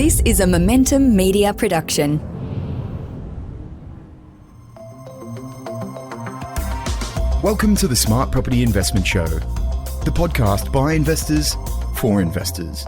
This is a Momentum Media production. Welcome to the Smart Property Investment Show, the podcast by investors for investors.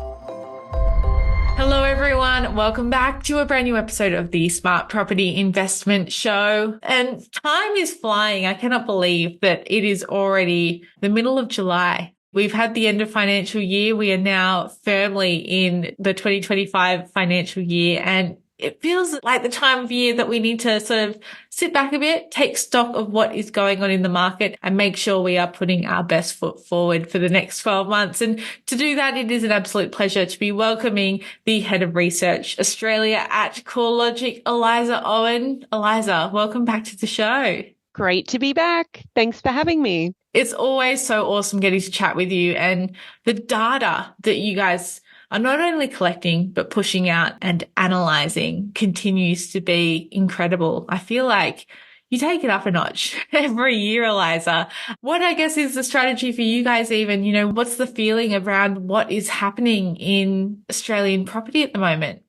Hello everyone, welcome back to a brand new episode of the Smart Property Investment Show. And time is flying. I cannot believe that it is already the middle of July. We've had the end of financial year. We are now firmly in the 2025 financial year, and it feels like the time of year that we need to sort of sit back a bit, take stock of what is going on in the market and make sure we are putting our best foot forward for the next 12 months. And to do that, it is an absolute pleasure to be welcoming the Head of Research Australia at CoreLogic, Eliza Owen. Eliza, welcome back to the show. Great to be back. Thanks for having me. It's always so awesome getting to chat with you, and the data that you guys are not only collecting, but pushing out and analyzing continues to be incredible. I feel like you take it up a notch every year, Eliza. What I guess is the strategy for you guys even, what's the feeling around what is happening in Australian property at the moment?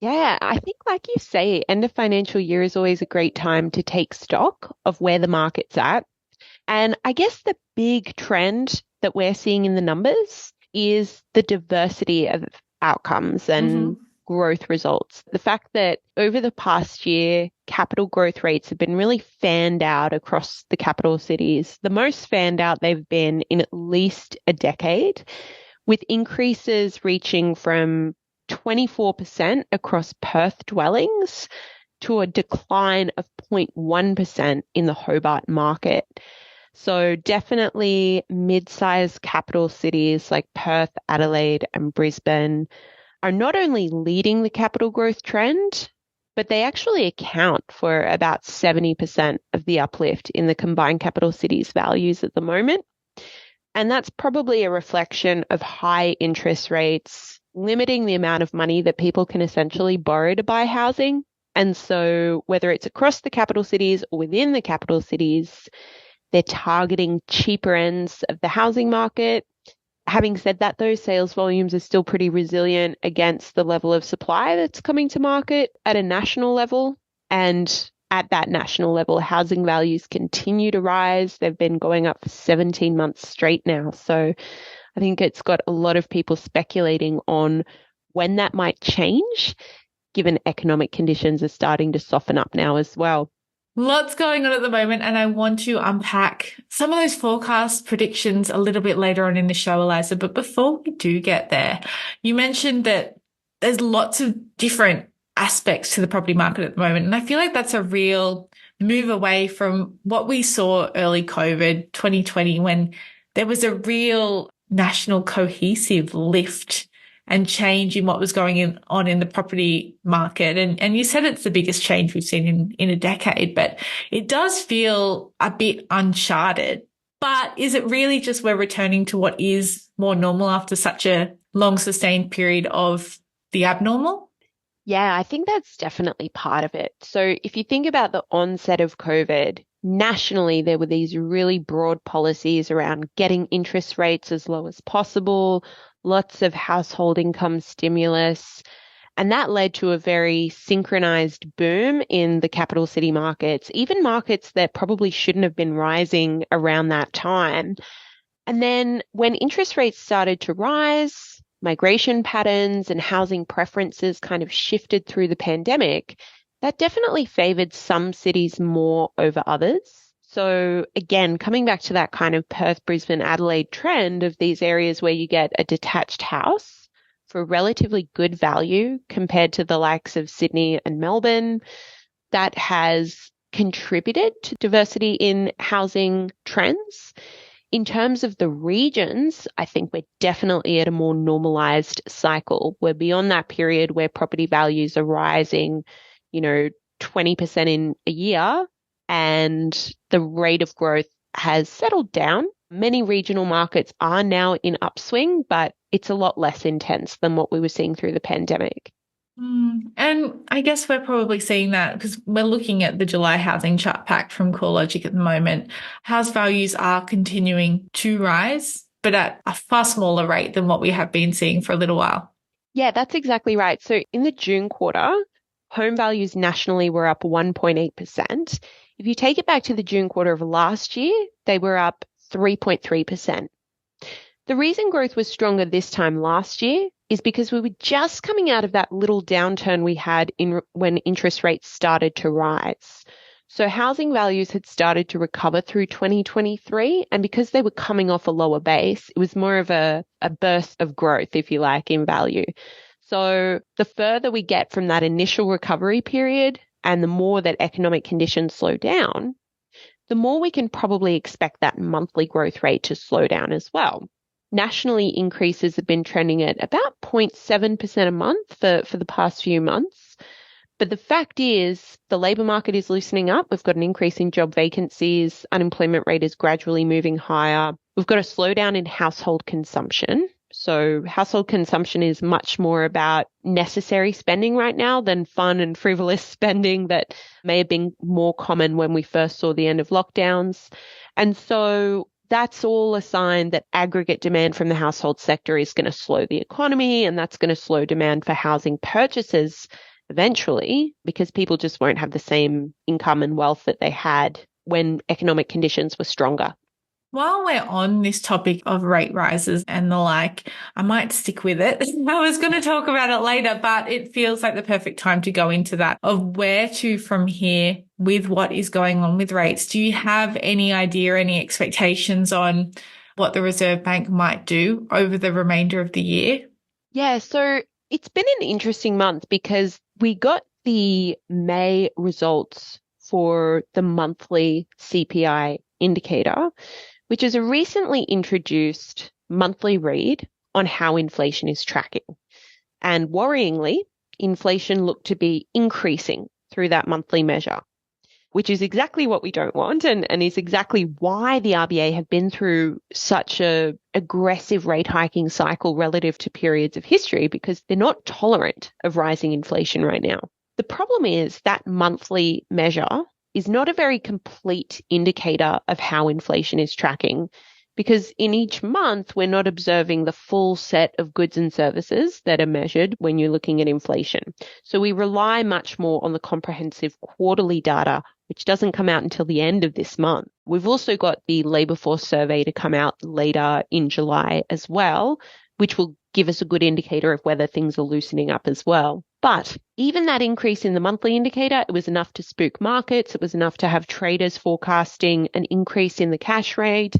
Yeah, I think like you say, end of financial year is always a great time to take stock of where the market's at. And I guess the big trend that we're seeing in the numbers is the diversity of outcomes and growth results. The fact that over the past year, capital growth rates have been really fanned out across the capital cities. The most fanned out they've been in at least a decade, with increases reaching from 24% across Perth dwellings to a decline of 0.1% in the Hobart market. So definitely mid-sized capital cities like Perth, Adelaide, and Brisbane are not only leading the capital growth trend, but they actually account for about 70% of the uplift in the combined capital cities values at the moment. And that's probably a reflection of high interest rates, limiting the amount of money that people can essentially borrow to buy housing. And so whether it's across the capital cities or within the capital cities, they're targeting cheaper ends of the housing market. Having said that, though, sales volumes are still pretty resilient against the level of supply that's coming to market at a national level. And at that national level, housing values continue to rise. They've been going up for 17 months straight now. So I think it's got a lot of people speculating on when that might change, given economic conditions are starting to soften up now as well. Lots going on at the moment, and I want to unpack some of those forecast predictions a little bit later on in the show, Eliza. But before we do get there, you mentioned that there's lots of different aspects to the property market at the moment. And I feel like that's a real move away from what we saw early COVID 2020, when there was a real national cohesive lift and change in what was going on in the property market. And you said it's the biggest change we've seen in a decade, but it does feel a bit uncharted. But is it really just we're returning to what is more normal after such a long sustained period of the abnormal? Yeah, I think that's definitely part of it. So if you think about the onset of COVID, nationally, there were these really broad policies around getting interest rates as low as possible, lots of household income stimulus, and that led to a very synchronized boom in the capital city markets, even markets that probably shouldn't have been rising around that time. And then when interest rates started to rise, migration patterns and housing preferences kind of shifted through the pandemic, that definitely favored some cities more over others. So again, coming back to that kind of Perth, Brisbane, Adelaide trend of these areas where you get a detached house for relatively good value compared to the likes of Sydney and Melbourne, that has contributed to diversity in housing trends. In terms of the regions, I think we're definitely at a more normalized cycle. We're beyond that period where property values are rising, 20% in a year, and the rate of growth has settled down. Many regional markets are now in upswing, but it's a lot less intense than what we were seeing through the pandemic. And I guess we're probably seeing that because we're looking at the July housing chart pack from CoreLogic at the moment. House values are continuing to rise, but at a far smaller rate than what we have been seeing for a little while. Yeah, that's exactly right. So in the June quarter, home values nationally were up 1.8%. If you take it back to the June quarter of last year, they were up 3.3%. The reason growth was stronger this time last year is because we were just coming out of that little downturn we had when interest rates started to rise. So housing values had started to recover through 2023, and because they were coming off a lower base, it was more of a burst of growth, if you like, in value. So the further we get from that initial recovery period and the more that economic conditions slow down, the more we can probably expect that monthly growth rate to slow down as well. Nationally, increases have been trending at about 0.7% a month for the past few months. But the fact is, the labour market is loosening up. We've got an increase in job vacancies. Unemployment rate is gradually moving higher. We've got a slowdown in household consumption. So household consumption is much more about necessary spending right now than fun and frivolous spending that may have been more common when we first saw the end of lockdowns. And so that's all a sign that aggregate demand from the household sector is going to slow the economy, and that's going to slow demand for housing purchases eventually, because people just won't have the same income and wealth that they had when economic conditions were stronger. While we're on this topic of rate rises and the like, I might stick with it. I was going to talk about it later, but it feels like the perfect time to go into that of where to from here with what is going on with rates. Do you have any idea, any expectations on what the Reserve Bank might do over the remainder of the year? Yeah, so it's been an interesting month because we got the May results for the monthly CPI indicator, which is a recently introduced monthly read on how inflation is tracking. And worryingly, inflation looked to be increasing through that monthly measure, which is exactly what we don't want and is exactly why the RBA have been through such a aggressive rate hiking cycle relative to periods of history, because they're not tolerant of rising inflation right now. The problem is that monthly measure is not a very complete indicator of how inflation is tracking, because in each month, we're not observing the full set of goods and services that are measured when you're looking at inflation. So we rely much more on the comprehensive quarterly data, which doesn't come out until the end of this month. We've also got the labour force survey to come out later in July as well, which will give us a good indicator of whether things are loosening up as well. But even that increase in the monthly indicator, it was enough to spook markets. It was enough to have traders forecasting an increase in the cash rate.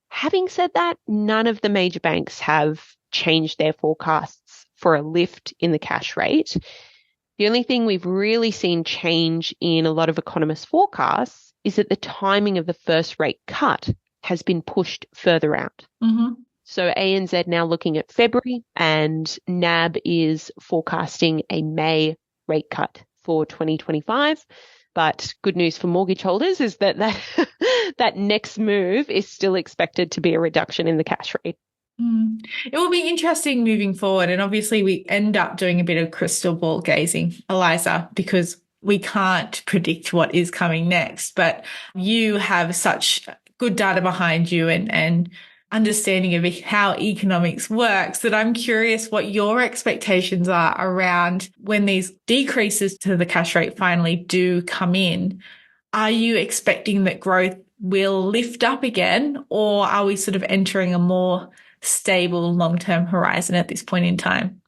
Having said that, none of the major banks have changed their forecasts for a lift in the cash rate. The only thing we've really seen change in a lot of economists' forecasts is that the timing of the first rate cut has been pushed further out. Mm-hmm. So ANZ now looking at February, and NAB is forecasting a May rate cut for 2025. But good news for mortgage holders is that that next move is still expected to be a reduction in the cash rate. It will be interesting moving forward. And obviously we end up doing a bit of crystal ball gazing, Eliza, because we can't predict what is coming next. But you have such good data behind you and understanding of how economics works that I'm curious what your expectations are around when these decreases to the cash rate finally do come in. Are you expecting that growth will lift up again, or are we sort of entering a more stable long-term horizon at this point in time?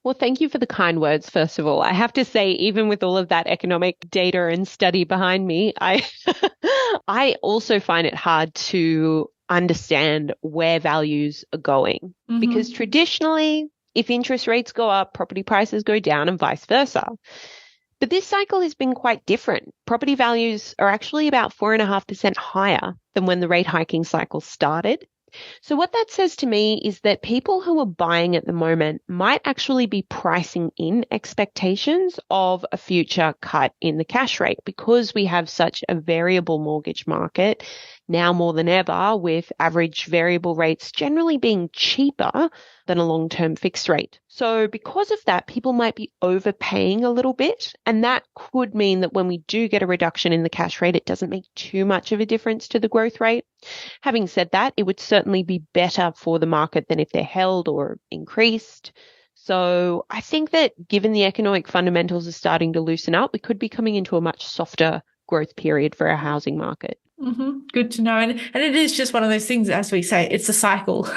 Well, thank you for the kind words, first of all. I have to say, even with all of that economic data and study behind me, I also find it hard to understand where values are going. Mm-hmm. Because traditionally, if interest rates go up, property prices go down and vice versa. But this cycle has been quite different. Property values are actually about 4.5% higher than when the rate hiking cycle started. So what that says to me is that people who are buying at the moment might actually be pricing in expectations of a future cut in the cash rate, because we have such a variable mortgage market now more than ever, with average variable rates generally being cheaper than a long-term fixed rate. So because of that, people might be overpaying a little bit, and that could mean that when we do get a reduction in the cash rate, it doesn't make too much of a difference to the growth rate. Having said that, it would certainly be better for the market than if they're held or increased. So I think that given the economic fundamentals are starting to loosen up, we could be coming into a much softer growth period for our housing market. Good to know. And it is just one of those things, as we say, it's a cycle.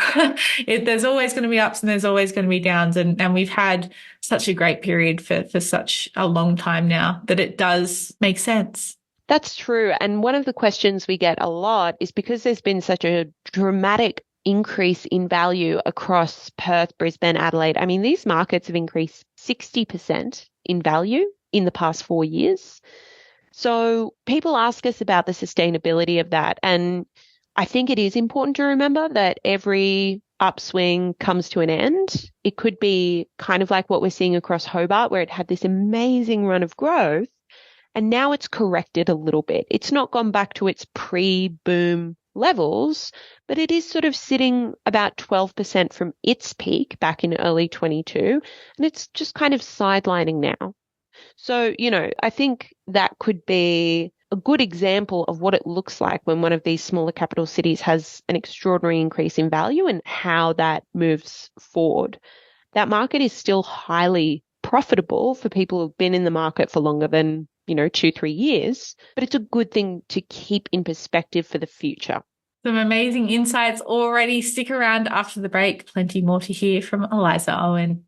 There's always going to be ups and there's always going to be downs. And we've had such a great period for such a long time now that it does make sense. That's true. And one of the questions we get a lot is because there's been such a dramatic increase in value across Perth, Brisbane, Adelaide. I mean, these markets have increased 60% in value in the past 4 years. So people ask us about the sustainability of that. And I think it is important to remember that every upswing comes to an end. It could be kind of like what we're seeing across Hobart, where it had this amazing run of growth, and now it's corrected a little bit. It's not gone back to its pre-boom levels, but it is sort of sitting about 12% from its peak back in early 22, and it's just kind of sidelining now. So, I think that could be a good example of what it looks like when one of these smaller capital cities has an extraordinary increase in value and how that moves forward. That market is still highly profitable for people who've been in the market for longer than, 2-3 years, but it's a good thing to keep in perspective for the future. Some amazing insights already. Stick around after the break. Plenty more to hear from Eliza Owen.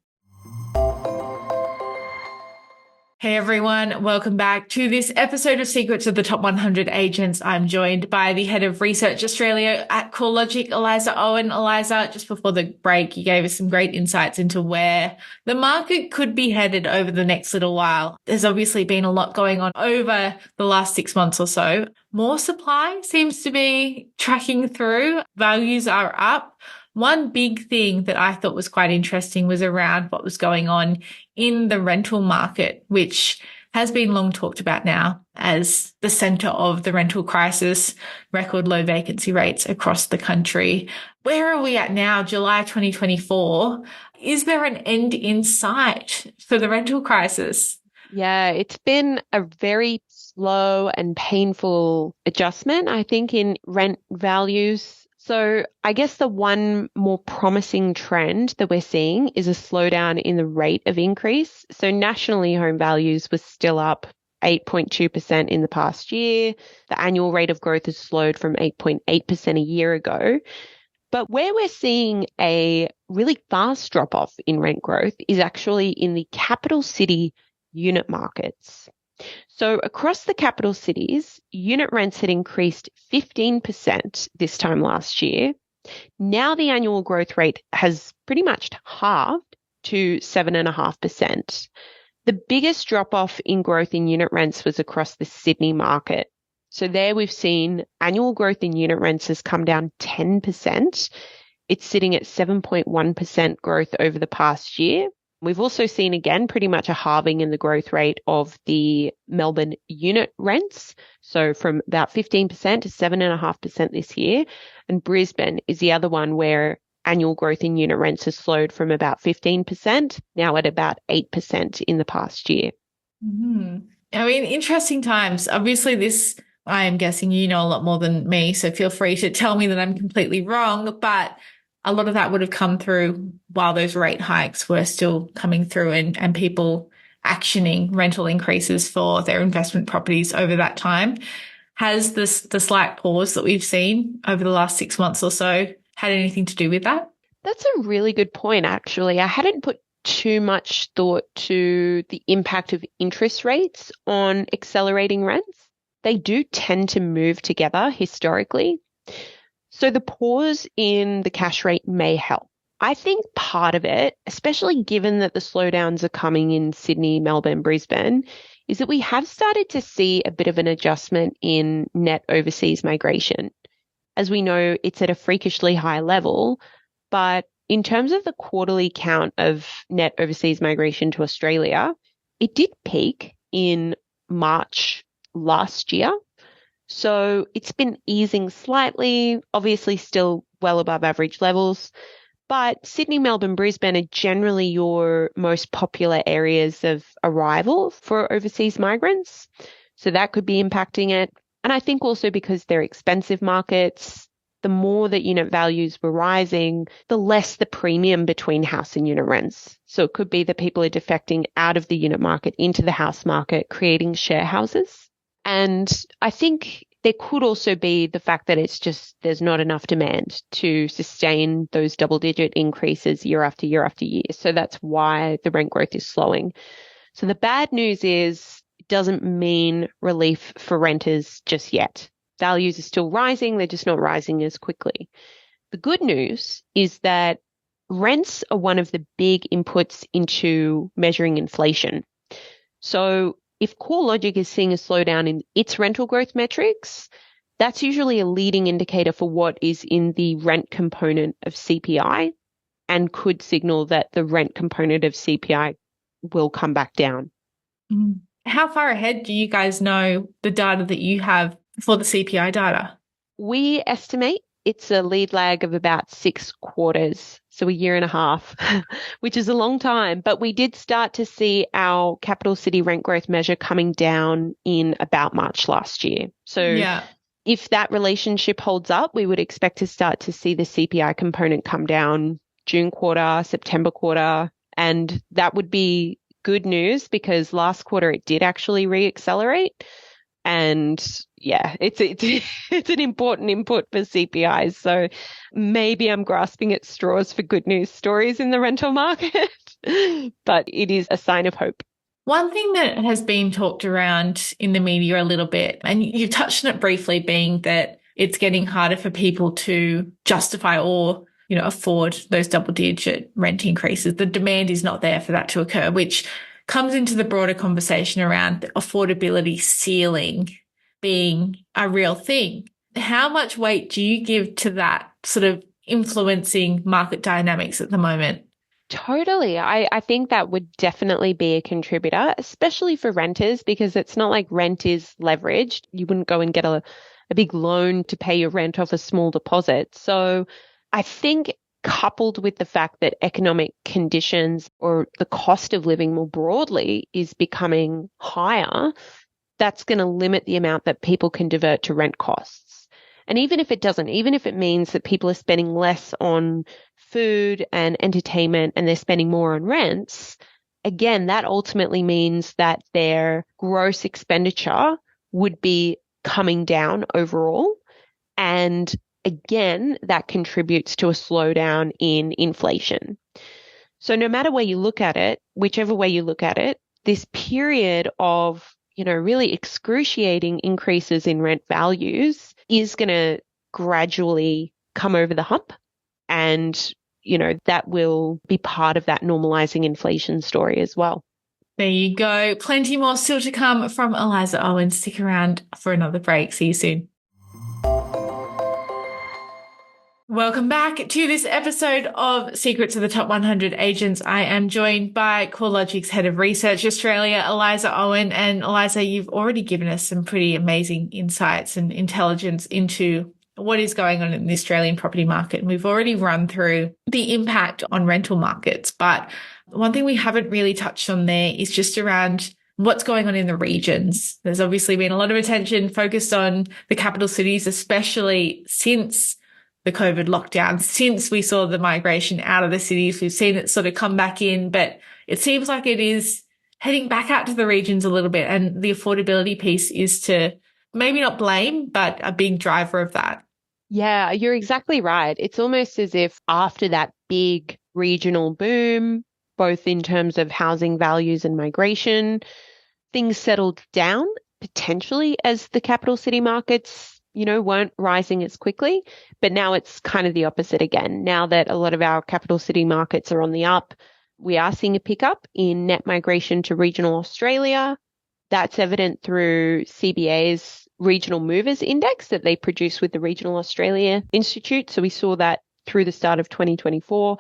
Hey everyone, welcome back to this episode of Secrets of the Top 100 Agents. I'm joined by the head of Research Australia at CoreLogic, Eliza Owen. Eliza, just before the break, you gave us some great insights into where the market could be headed over the next little while. There's obviously been a lot going on over the last 6 months or so. More supply seems to be tracking through. Values are up. One big thing that I thought was quite interesting was around what was going on in the rental market, which has been long talked about now as the center of the rental crisis, record low vacancy rates across the country. Where are we at now, July 2024? Is there an end in sight for the rental crisis? Yeah, it's been a very slow and painful adjustment, I think, in rent values. So I guess the one more promising trend that we're seeing is a slowdown in the rate of increase. So nationally, home values was still up 8.2% in the past year. The annual rate of growth has slowed from 8.8% a year ago. But where we're seeing a really fast drop-off in rent growth is actually in the capital city unit markets. So across the capital cities, unit rents had increased 15% this time last year. Now the annual growth rate has pretty much halved to 7.5%. The biggest drop-off in growth in unit rents was across the Sydney market. So there we've seen annual growth in unit rents has come down 10%. It's sitting at 7.1% growth over the past year. We've also seen, again, pretty much a halving in the growth rate of the Melbourne unit rents. So from about 15% to 7.5% this year. And Brisbane is the other one where annual growth in unit rents has slowed from about 15%, now at about 8% in the past year. I mean, interesting times. Obviously, this, I am guessing you know a lot more than me, so feel free to tell me that I'm completely wrong, but a lot of that would have come through while those rate hikes were still coming through and people actioning rental increases for their investment properties over that time. Has the slight pause that we've seen over the last 6 months or so had anything to do with that? That's a really good point, actually. I hadn't put too much thought to the impact of interest rates on accelerating rents. They do tend to move together historically. So the pause in the cash rate may help. I think part of it, especially given that the slowdowns are coming in Sydney, Melbourne, Brisbane, is that we have started to see a bit of an adjustment in net overseas migration. As we know, it's at a freakishly high level, but in terms of the quarterly count of net overseas migration to Australia, it did peak in March last year. So it's been easing slightly, obviously still well above average levels, but Sydney, Melbourne, Brisbane are generally your most popular areas of arrival for overseas migrants. So that could be impacting it. And I think also because they're expensive markets, the more that unit values were rising, the less the premium between house and unit rents. So it could be that people are defecting out of the unit market into the house market, creating share houses. And I think there could also be the fact that it's just there's not enough demand to sustain those double-digit increases year after year after year. So that's why the rent growth is slowing. So the bad news is it doesn't mean relief for renters just yet. Values are still rising, they're just not rising as quickly. The good news is that rents are one of the big inputs into measuring inflation. So if CoreLogic is seeing a slowdown in its rental growth metrics, that's usually a leading indicator for what is in the rent component of CPI and could signal that the rent component of CPI will come back down. How far ahead do you guys know the data that you have for the CPI data? We estimate it's a lead lag of about 6 quarters, so a year and a half, which is a long time. But we did start to see our capital city rent growth measure coming down in about March last year. So if that relationship holds up, we would expect to start to see the CPI component come down June quarter, September quarter, and that would be good news because last quarter it did actually reaccelerate. And yeah, it's an important input for CPIs. So maybe I'm grasping at straws for good news stories in the rental market, but it is a sign of hope. One thing that has been talked around in the media a little bit, and you've touched on it briefly, being that it's getting harder for people to justify or afford those double-digit rent increases. The demand is not there for that to occur, which comes into the broader conversation around the affordability ceiling being a real thing. How much weight do you give to that sort of influencing market dynamics at the moment? Totally. I think that would definitely be a contributor, especially for renters, because it's not like rent is leveraged. You wouldn't go and get a big loan to pay your rent off a small deposit. So I think coupled with the fact that economic conditions or the cost of living more broadly is becoming higher, that's going to limit the amount that people can divert to rent costs. And even if it doesn't, even if it means that people are spending less on food and entertainment and they're spending more on rents, again, that ultimately means that their gross expenditure would be coming down overall. And again, that contributes to a slowdown in inflation. So no matter where you look at it, whichever way you look at it, this period of, really excruciating increases in rent values is going to gradually come over the hump. And, that will be part of that normalizing inflation story as well. There you go. Plenty more still to come from Eliza Owen. Stick around for another break. See you soon. Welcome back to this episode of Secrets of the Top 100 Agents. I am joined by CoreLogic's Head of Research Australia, Eliza Owen. And Eliza, you've already given us some pretty amazing insights and intelligence into what is going on in the Australian property market. And we've already run through the impact on rental markets. But one thing we haven't really touched on there is just around what's going on in the regions. There's obviously been a lot of attention focused on the capital cities, especially since the COVID lockdown, since we saw the migration out of the cities. We've seen it sort of come back in, but it seems like it is heading back out to the regions a little bit. And the affordability piece is to maybe not blame, but a big driver of that. Yeah, you're exactly right. It's almost as if after that big regional boom, both in terms of housing values and migration, things settled down potentially as the capital city markets weren't rising as quickly, but now it's kind of the opposite again. Now that a lot of our capital city markets are on the up, we are seeing a pickup in net migration to regional Australia. That's evident through CBA's Regional Movers Index that they produce with the Regional Australia Institute. So we saw that through the start of 2024.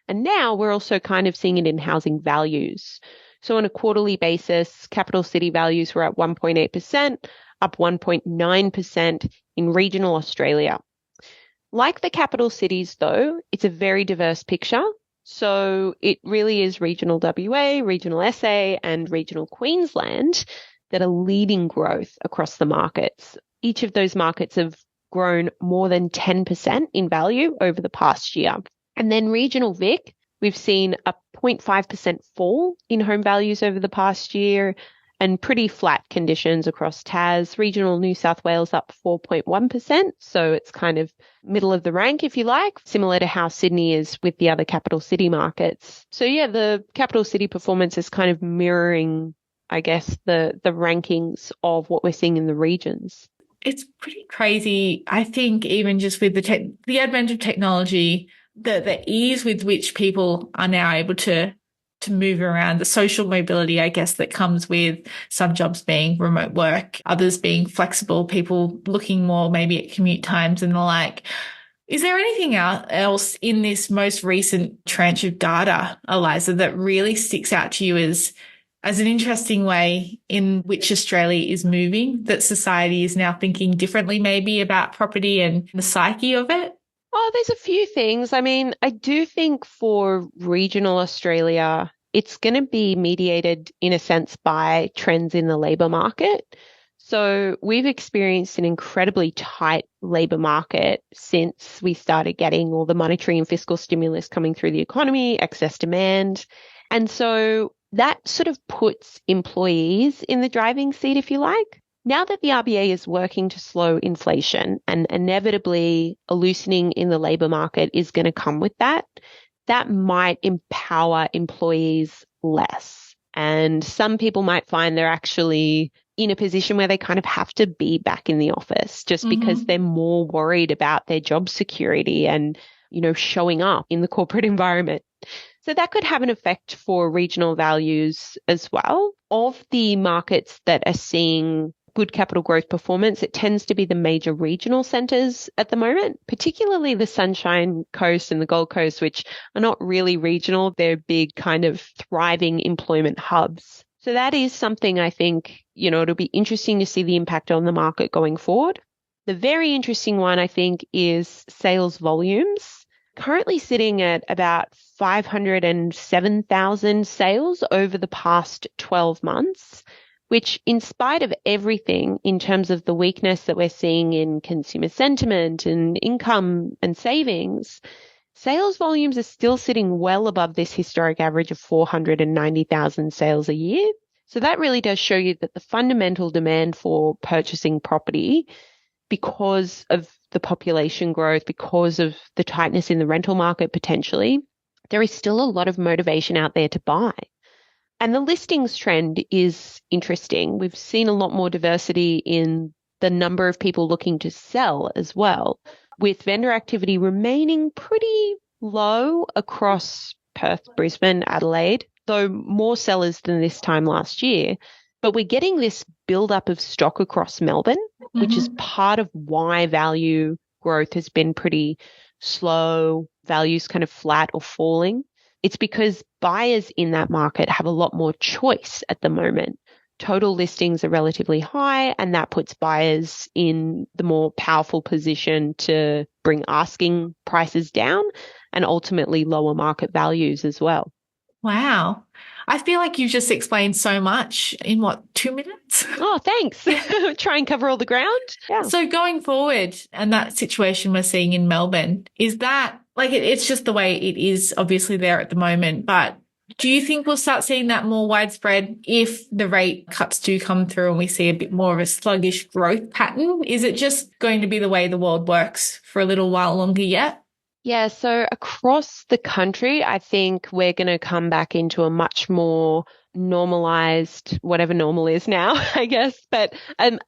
And now we're also kind of seeing it in housing values. So on a quarterly basis, capital city values were at 1.8%, up 1.9% in regional Australia. Like the capital cities, though, it's a very diverse picture. So it really is regional WA, regional SA, and regional Queensland that are leading growth across the markets. Each of those markets have grown more than 10% in value over the past year. And then regional Vic, we've seen a 0.5% fall in home values over the past year and pretty flat conditions across Tas. Regional New South Wales up 4.1%. So it's kind of middle of the rank, if you like, similar to how Sydney is with the other capital city markets. So yeah, the capital city performance is kind of mirroring, I guess, the rankings of what we're seeing in the regions. It's pretty crazy. I think even just with the advent of technology, the ease with which people are now able to move around, the social mobility, I guess, that comes with some jobs being remote work, others being flexible, people looking more maybe at commute times and the like. Is there anything else in this most recent tranche of data, Eliza, that really sticks out to you as an interesting way in which Australia is moving, that society is now thinking differently maybe about property and the psyche of it? Oh, there's a few things. I mean, I do think for regional Australia, it's going to be mediated in a sense by trends in the labour market. So we've experienced an incredibly tight labour market since we started getting all the monetary and fiscal stimulus coming through the economy, excess demand. And so that sort of puts employees in the driving seat, if you like. Now that the RBA is working to slow inflation and inevitably a loosening in the labour market is going to come with that, that might empower employees less. And some people might find they're actually in a position where they kind of have to be back in the office just because they're more worried about their job security and, showing up in the corporate environment. So that could have an effect for regional values as well. Of the markets that are seeing good capital growth performance, it tends to be the major regional centres at the moment, particularly the Sunshine Coast and the Gold Coast, which are not really regional. They're big kind of thriving employment hubs. So that is something I think, it'll be interesting to see the impact on the market going forward. The very interesting one, I think, is sales volumes. Currently sitting at about 507,000 sales over the past 12 months, which in spite of everything in terms of the weakness that we're seeing in consumer sentiment and income and savings, sales volumes are still sitting well above this historic average of 490,000 sales a year. So that really does show you that the fundamental demand for purchasing property, because of the population growth, because of the tightness in the rental market potentially, there is still a lot of motivation out there to buy. And the listings trend is interesting. We've seen a lot more diversity in the number of people looking to sell as well, with vendor activity remaining pretty low across Perth, Brisbane, Adelaide, though more sellers than this time last year. But we're getting this build-up of stock across Melbourne, which is part of why value growth has been pretty slow, values kind of flat or falling. It's because buyers in that market have a lot more choice at the moment. Total listings are relatively high, and that puts buyers in the more powerful position to bring asking prices down and ultimately lower market values as well. Wow. I feel like you've just explained so much in 2 minutes? Oh, thanks. Try and cover all the ground. Yeah. So going forward, and that situation we're seeing in Melbourne, is that it's just the way it is obviously there at the moment, but do you think we'll start seeing that more widespread if the rate cuts do come through and we see a bit more of a sluggish growth pattern? Is it just going to be the way the world works for a little while longer yet? Yeah, so across the country, I think we're going to come back into a much more normalized, whatever normal is now, I guess, but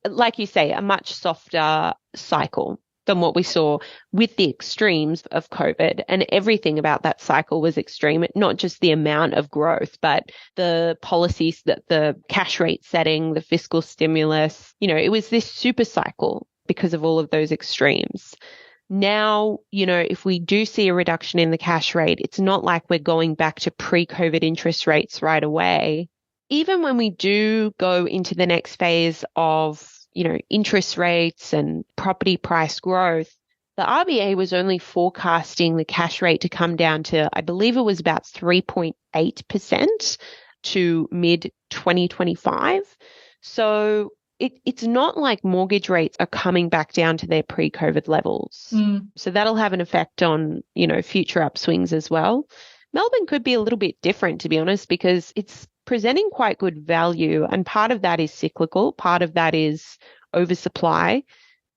like you say, a much softer cycle than what we saw with the extremes of COVID. And everything about that cycle was extreme, not just the amount of growth, but the policies, that the cash rate setting, the fiscal stimulus, it was this super cycle because of all of those extremes. Now, if we do see a reduction in the cash rate, it's not like we're going back to pre-COVID interest rates right away. Even when we do go into the next phase of, interest rates and property price growth, the RBA was only forecasting the cash rate to come down to, I believe it was about 3.8% to mid 2025. So it's not like mortgage rates are coming back down to their pre-COVID levels. So that'll have an effect on, future upswings as well. Melbourne could be a little bit different, to be honest, because it's presenting quite good value. And part of that is cyclical. Part of that is oversupply.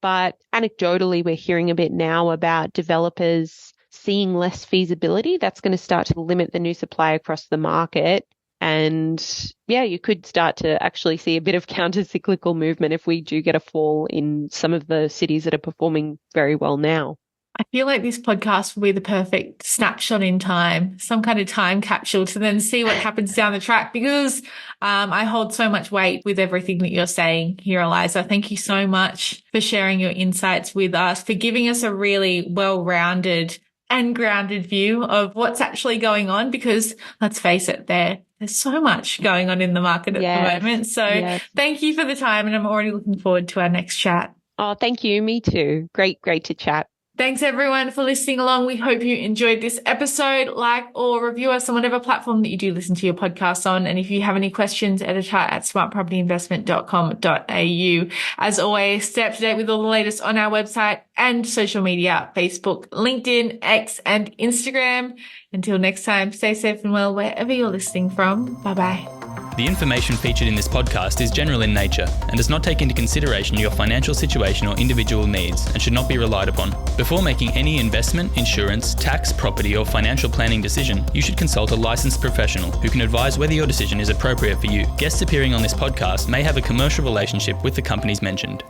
But anecdotally, we're hearing a bit now about developers seeing less feasibility. That's going to start to limit the new supply across the market. And yeah, you could start to actually see a bit of counter-cyclical movement if we do get a fall in some of the cities that are performing very well now. I feel like this podcast will be the perfect snapshot in time, some kind of time capsule to then see what happens down the track, because I hold so much weight with everything that you're saying here, Eliza. Thank you so much for sharing your insights with us, for giving us a really well-rounded and grounded view of what's actually going on, because let's face it, there's so much going on in the market at the moment. So Thank you for the time, and I'm already looking forward to our next chat. Oh, thank you. Me too. Great to chat. Thanks everyone for listening along. We hope you enjoyed this episode. Like or review us on whatever platform that you do listen to your podcasts on. And if you have any questions, editor@smartpropertyinvestment.com.au. As always, stay up to date with all the latest on our website and social media, Facebook, LinkedIn, X, and Instagram. Until next time, stay safe and well wherever you're listening from. Bye-bye. The information featured in this podcast is general in nature and does not take into consideration your financial situation or individual needs and should not be relied upon. Before making any investment, insurance, tax, property or financial planning decision, you should consult a licensed professional who can advise whether your decision is appropriate for you. Guests appearing on this podcast may have a commercial relationship with the companies mentioned.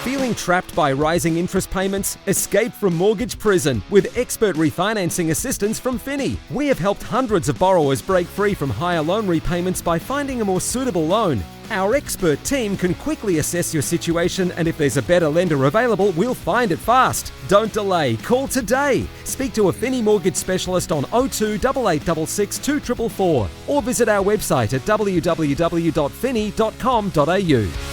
Feeling trapped by rising interest payments? Escape from mortgage prison with expert refinancing assistance from Finny. We have helped hundreds of borrowers break free from higher loan repayments by finding a more suitable loan. Our expert team can quickly assess your situation, and if there's a better lender available, we'll find it fast. Don't delay. Call today. Speak to a Finny mortgage specialist on 02 8866 2444 or visit our website at www.finny.com.au.